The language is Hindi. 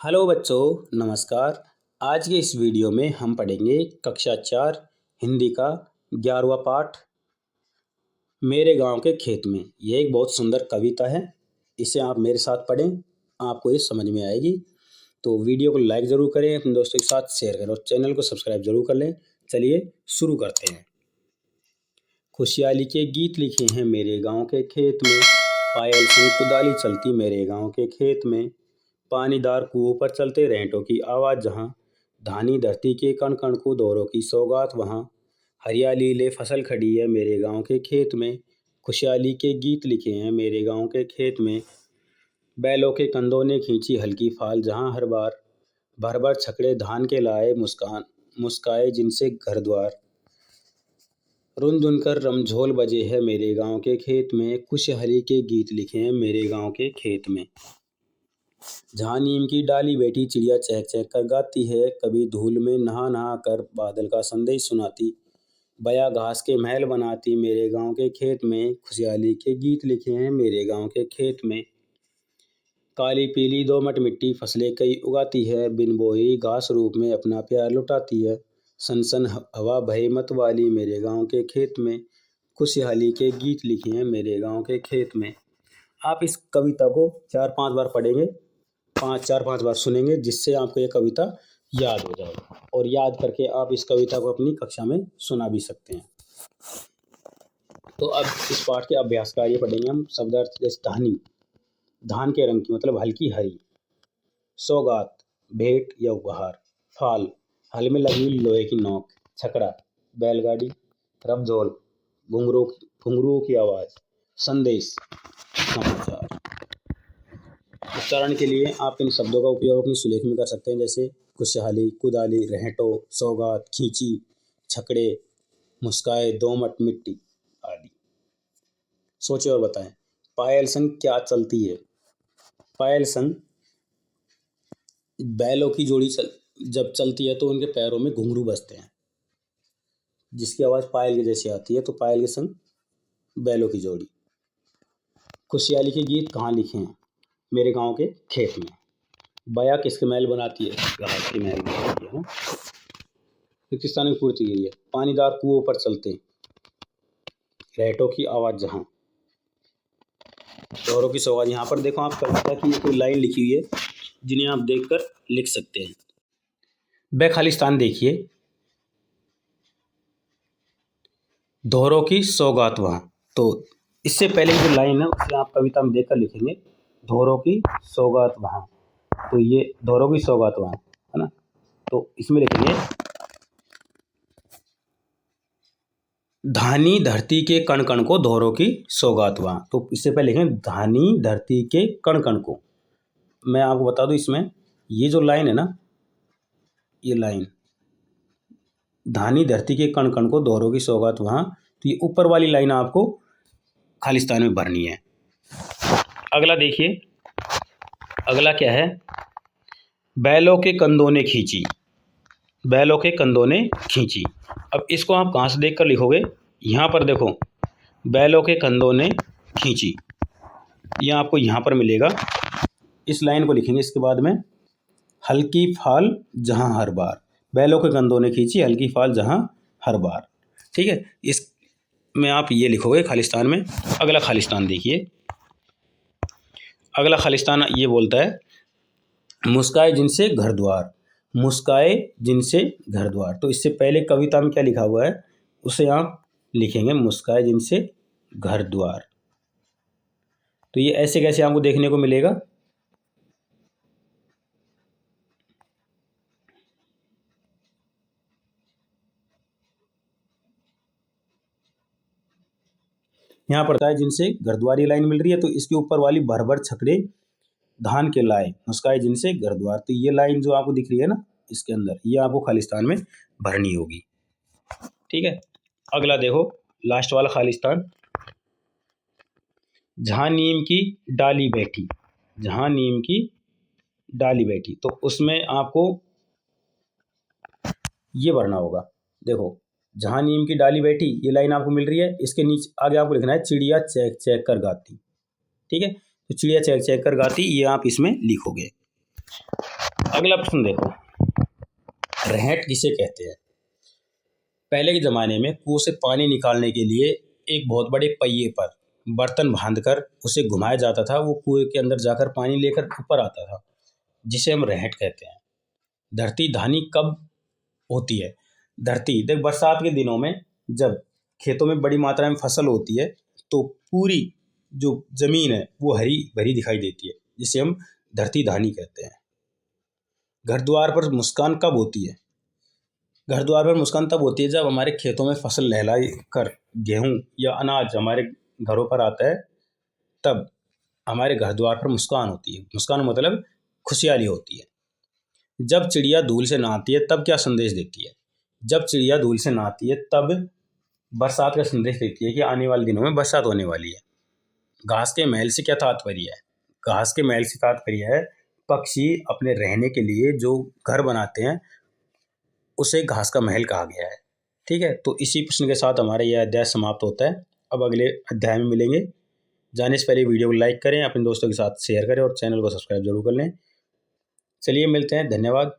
हेलो बच्चों, नमस्कार। आज के इस वीडियो में हम पढ़ेंगे कक्षा 4 हिंदी का 11वां पाठ मेरे गांव के खेत में। यह एक बहुत सुंदर कविता है। इसे आप मेरे साथ पढ़ें, आपको ये समझ में आएगी। तो वीडियो को लाइक ज़रूर करें, अपने दोस्तों के साथ शेयर करें और चैनल को सब्सक्राइब जरूर कर लें। चलिए शुरू करते हैं। खुशहाली के गीत लिखे हैं मेरे गाँव के खेत में, पायल संग कुदाली चलती मेरे गाँव के खेत में, पानीदार कुओं पर चलते रेंटों की आवाज़ जहाँ, धानी धरती के कण कण को दौरों की सौगात वहाँ, हरियाली ले फसल खड़ी है मेरे गांव के खेत में, खुशहाली के गीत लिखे हैं मेरे गांव के खेत में, बैलों के कंधों ने खींची हल्की फाल जहाँ हर बार, भर भर छकड़े धान के लाए मुस्कान मुस्काए जिनसे घर द्वार, रुन झुन कर रमझोल बजे है मेरे गांव के खेत में, खुशहाली के गीत लिखे हैं मेरे गांव के खेत में। जहाँ नीम की डाली बैठी चिड़िया चहक चहक कर गाती है, कभी धूल में नहा नहा कर बादल का संदेश सुनाती, बया घास के महल बनाती मेरे गांव के खेत में, खुशहाली के गीत लिखे हैं मेरे गांव के खेत में। काली पीली दोमट मिट्टी फसलें कई उगाती है, बिन बोई घास रूप में अपना प्यार लुटाती है, सन सन हवा बहे मत वाली मेरे गांव के खेत में, खुशहाली के गीत लिखे हैं मेरे गांव के खेत में। आप इस कविता को 4-5 बार पढ़ेंगे, 5 बार सुनेंगे, जिससे आपको ये कविता याद हो जाए और याद करके आप इस कविता को अपनी कक्षा में सुना भी सकते हैं। तो अब इस पाठ के अभ्यास कार्य पढ़ेंगे हम। शब्दार्थ जैसे धानी, धान के रंग की मतलब हल्की हरी, सौगात भेंट या उपहार, फाल हल में लगी लोहे की नोक, छकड़ा बैलगाड़ी, रमझोल घुंघरुओं की आवाज़, संदेश समाचार। उच्चारण के लिए आप इन शब्दों का उपयोग अपनी सुलेख में कर सकते हैं, जैसे खुशहाली, कुदाली, रहटो, सौगात, खींची, छकड़े, मुस्काए, दोमट मिट्टी आदि। सोचे और बताएं। पायल संग क्या चलती है? पायल संग बैलों की जोड़ी जब चलती है तो उनके पैरों में घुंघरू बजते हैं, जिसकी आवाज़ पायल के जैसी आती है, तो पायल के संग बैलों की जोड़ी। खुशहाली के गीत कहाँ लिखे हैं? मेरे गांव के खेत में। बया किसके महल बनाती है? घास के महल बनाती है। पाकिस्तान की पूर्ति गिरी है। पानीदार कुओं पर चलते, रहटों की आवाज़ जहाँ, दौरों की सौगात। यहाँ पर देखो, आप कविता की कोई लाइन लिखी हुई है जिन्हें आप देखकर लिख सकते हैं। ब खालिस्तान देखिए, दौरों की सौगात वहाँ। तो इससे पहले की जो लाइन है उसे आप कविता में देखकर लिखेंगे, दौरों की सौगात वहाँ। तो ये दौरों की सौगात वहाँ है ना, तो इसमें लिखेंगे धानी धरती के कण कण को दौरों की सौगात वहाँ। तो इससे पहले लिखेंगे धानी धरती के कण कण को। मैं आपको बता दूं, इसमें ये जो लाइन है ना, ये लाइन धानी धरती के कण कण को दौरों की सौगात वहाँ, तो ये ऊपर वाली लाइन आपको खालिस्तान में भरनी है। अगला देखिए, अगला क्या है? बैलों के कंधों ने खींची, बैलों के कंधों ने खींची। अब इसको आप कहाँ से देखकर लिखोगे? यहाँ पर देखो, बैलों के कंधों ने खींची, यह आपको यहाँ पर मिलेगा। इस लाइन को लिखेंगे इसके बाद में, हल्की फाल जहाँ हर बार, बैलों के कंधों ने खींची हल्की फाल जहाँ हर बार। ठीक है, इसमें आप ये लिखोगे खालिस्तान में। अगला खालिस्तान देखिए, अगला खालिस्तान ये बोलता है मुस्काए जिनसे घर द्वार, मुस्काए जिनसे घर द्वार। तो इससे पहले कविता में क्या लिखा हुआ है उसे आप लिखेंगे, मुस्काए जिनसे घर द्वार। तो ये ऐसे कैसे आपको देखने को मिलेगा? यहाँ पर है जिनसे घरद्वारी लाइन मिल रही है, तो इसके ऊपर वाली भर भर छकड़े धान के लाए, मुस्काए जिनसे घर द्वार। तो ये लाइन जो आपको दिख रही है ना इसके अंदर, ये आपको खालिस्तान में भरनी होगी। ठीक है, अगला देखो, लास्ट वाला खालिस्तान, जहाँ नीम की डाली बैठी, जहाँ नीम की डाली बैठी। तो उसमें आपको ये भरना होगा। देखो, जहाँ नीम की डाली बैठी, ये लाइन आपको मिल रही है, इसके नीचे आगे आपको लिखना है चिड़िया चहक चहक कर गाती। ठीक है, तो चिड़िया चहक चहक कर गाती, ये आप इसमें लिखोगे। अगला प्रश्न देखो, रहट किसे कहते हैं? पहले के ज़माने में कुओं से पानी निकालने के लिए एक बहुत बड़े पहिए पर बर्तन बांधकर उसे घुमाया जाता था। वो कुएं के अंदर जाकर पानी लेकर ऊपर आता था, जिसे हम रहट कहते हैं। धरती धानी कब होती है? धरती देख, बरसात के दिनों में जब खेतों में बड़ी मात्रा में फसल होती है तो पूरी जो जमीन है वो हरी भरी दिखाई देती है, जिसे हम धरती धानी कहते हैं। घर द्वार पर मुस्कान कब होती है? घर द्वार पर मुस्कान तब होती है जब हमारे खेतों में फसल लहलाई कर गेहूं या अनाज हमारे घरों पर आता है, तब हमारे घर द्वार पर मुस्कान होती है। मुस्कान मतलब खुशहाली होती है। जब चिड़िया धूल से नहाती है तब क्या संदेश देती है? जब चिड़िया धूल से नहाती है तब बरसात का संदेश देती है कि आने वाले दिनों में बरसात होने वाली है। घास के महल से क्या तात्पर्य है? घास के महल से तात्पर्य है पक्षी अपने रहने के लिए जो घर बनाते हैं उसे घास का महल कहा गया है। ठीक है, तो इसी प्रश्न के साथ हमारा यह अध्याय समाप्त होता है। अब अगले अध्याय में मिलेंगे। जाने से पहले वीडियो को लाइक करें, अपने दोस्तों के साथ शेयर करें और चैनल को सब्सक्राइब जरूर कर लें। चलिए मिलते हैं, धन्यवाद।